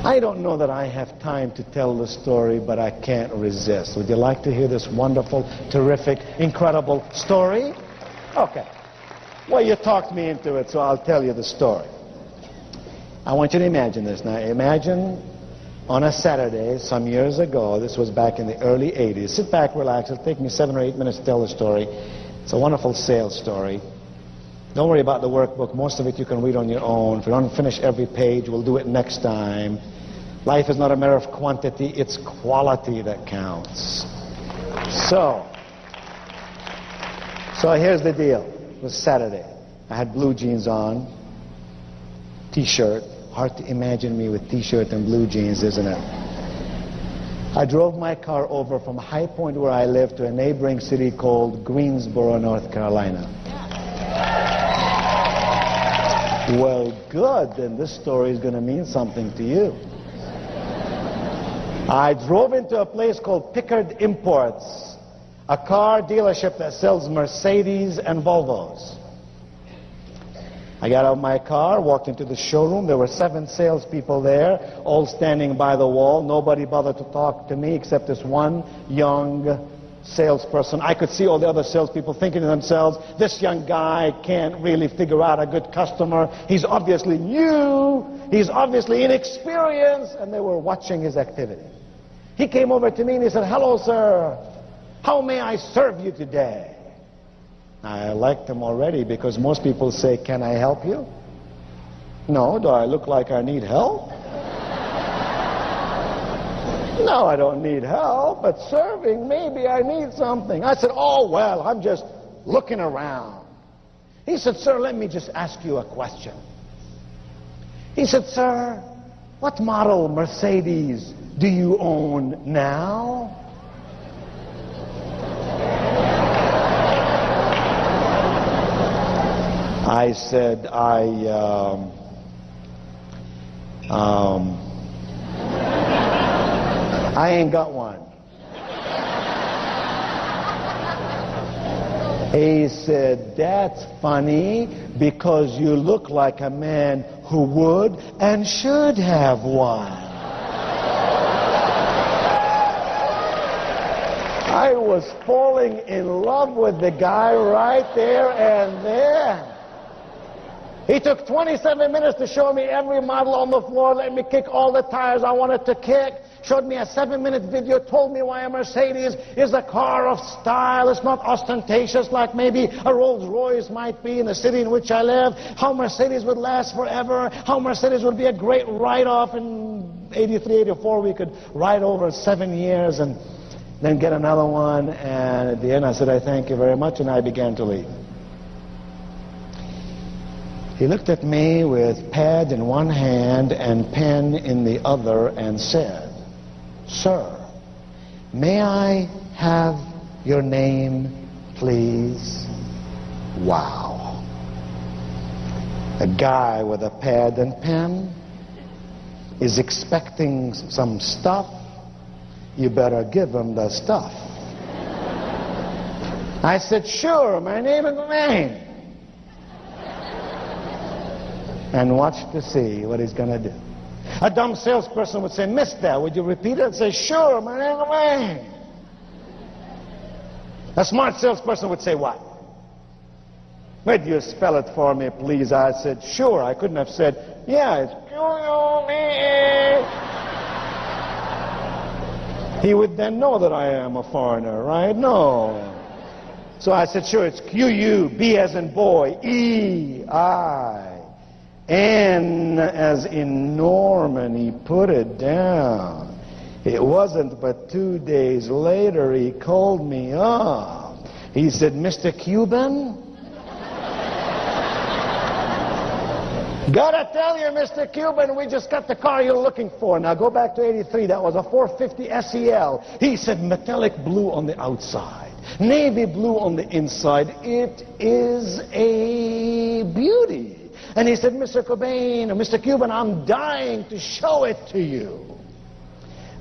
I don't know that I have time to tell the story, but I can't resist. Would you like to hear this wonderful, terrific, incredible story? Okay. Well, you talked me into it, so I'll tell you the story. I want you to imagine this. Now, imagine on a Saturday some years ago, this was back in the early 80s. Sit back, relax. It'll take me 7 or 8 minutes to tell the story. It's a wonderful sales story. Don't worry about the workbook. Most of it you can read on your own. If you don't finish every page, we'll do it next time. Life is not a matter of quantity, it's quality that counts. So here's the deal. It was Saturday. I had blue jeans on, t-shirt. Hard to imagine me with t-shirt and blue jeans, isn't it? I drove my car over from High Point, where I live, to a neighboring city called Greensboro, North Carolina. Well, good, then this story is going to mean something to you. I drove into a place called Pickard Imports, a car dealership that sells Mercedes and Volvos. I got out of my car, walked into the showroom. There were 7 salespeople there, all standing by the wall. Nobody bothered to talk to me except this one young salesperson. I could see all the other salespeople thinking to themselves, this young guy can't really figure out a good customer. He's obviously new. He's obviously inexperienced. And they were watching his activity. He came over to me and he said, hello, sir. How may I serve you today? I liked him already because most people say, can I help you? No, do I look like I need help? No, I don't need help, but serving, maybe I need something. I said, oh, well, I'm just looking around. He said, sir, let me just ask you a question. He said, sir, what model Mercedes do you own now? I said, I ain't got one. He said, that's funny because you look like a man who would and should have one. I was falling in love with the guy right there and there. He took 27 minutes to show me every model on the floor, let me kick all the tires I wanted to kick, showed me a 7-minute video, told me why a Mercedes is a car of style. It's not ostentatious like maybe a Rolls Royce might be in the city in which I live, how Mercedes would last forever, how Mercedes would be a great write-off. In 83, 84, we could ride over 7 years and then get another one. And at the end I said, I thank you very much, and I began to leave. He looked at me with pad in one hand and pen in the other and said, sir, may I have your name, please? Wow. A guy with a pad and pen is expecting some stuff. You better give him the stuff. I said, sure, my name is Wayne. And watch to see what he's going to do. A dumb salesperson would say, mister, would you repeat it? I'd say, sure, my name is Wayne. A smart salesperson would say, what? Would you spell it for me, please? I said, sure. I couldn't have said, yeah, it's Q-U-B-E. He would then know that I am a foreigner, right? No. So I said, sure, it's Q-U, B as in boy, E-I. N as in Norman. He put it down. It wasn't but 2 days later he called me up. He said, Mr. Cuban? Gotta tell you, Mr. Cuban, we just got the car you're looking for. Now go back to 83. That was a 450 SEL. He said, metallic blue on the outside, navy blue on the inside. It is a beauty. And he said, Mr. Cobain, or Mr. Cuban, I'm dying to show it to you.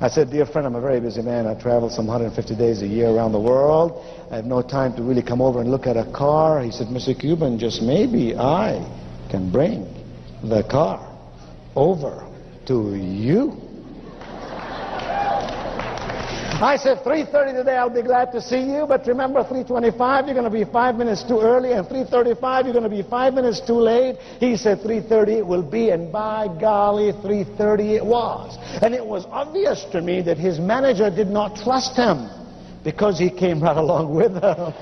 I said, dear friend, I'm a very busy man. I travel some 150 days a year around the world. I have no time to really come over and look at a car. He said, Mr. Cuban, just maybe I can bring the car over to you. I said, 3:30 today, I'll be glad to see you, but remember 3:25, you're going to be 5 minutes too early, and 3:35, you're going to be 5 minutes too late. He said 3:30 it will be, and by golly, 3:30 it was. And it was obvious to me that his manager did not trust him, because he came right along with him.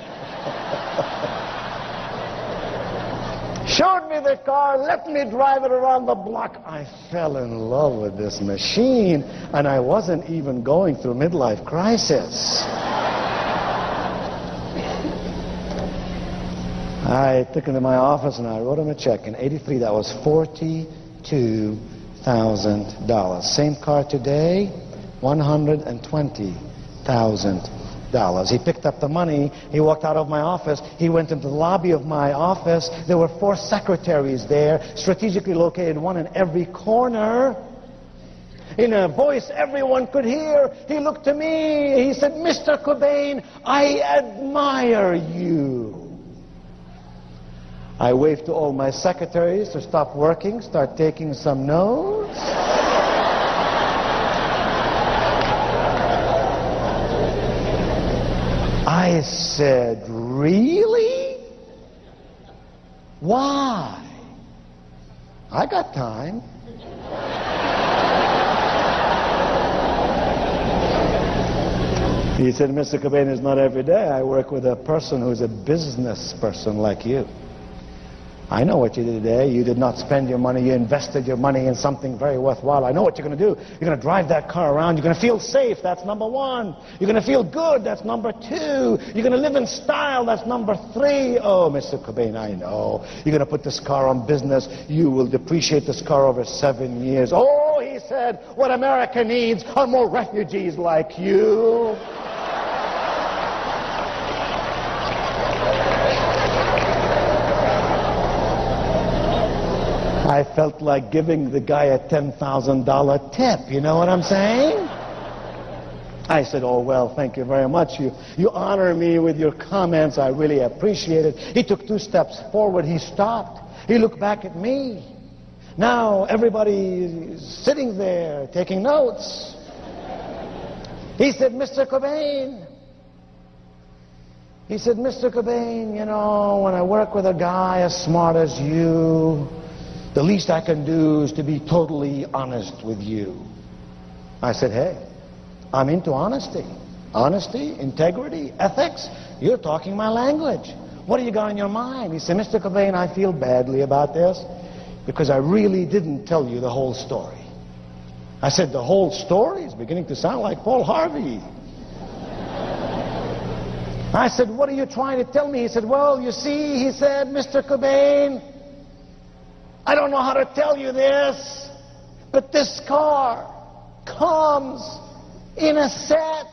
Showed me the car, let me drive it around the block. I fell in love with this machine, and I wasn't even going through midlife crisis. I took him to my office and I wrote him a check. In '83, that was $42,000. Same car today, $120,000. He picked up the money, he walked out of my office, he went into the lobby of my office. There were 4 secretaries there, strategically located, one in every corner. In a voice everyone could hear, he looked to me, he said, "Mr. Cobain, I admire you." I waved to all my secretaries to stop working, start taking some notes. I said, "Really? Why? I got time." He said, "Mr. Cobain, it's not every day I work with a person who's a business person like you. I know what you did today. You did not spend your money. You invested your money in something very worthwhile. I know what you're going to do. You're going to drive that car around. You're going to feel safe. That's number 1. You're going to feel good. That's number 2. You're going to live in style. That's number 3. Oh, Mr. Cobain, I know. You're going to put this car on business. You will depreciate this car over 7 years." Oh, he said, "What America needs are more refugees like you." I felt like giving the guy a $10,000 tip, you know what I'm saying? I said, "Oh, well, thank you very much. You honor me with your comments. I really appreciate it." He took 2 steps forward. He stopped. He looked back at me. Now everybody's sitting there taking notes. He said, "Mr. Cobain." He said, "Mr. Cobain, you know, when I work with a guy as smart as you, the least I can do is to be totally honest with you." I said, "Hey, I'm into honesty. Honesty, integrity, ethics. You're talking my language. What do you got in your mind?" He said, "Mr. Cobain, I feel badly about this because I really didn't tell you the whole story." I said, "The whole story is beginning to sound like Paul Harvey." I said, "What are you trying to tell me?" He said, "Well, you see," he said, "Mr. Cobain, I don't know how to tell you this, but this car comes in a set."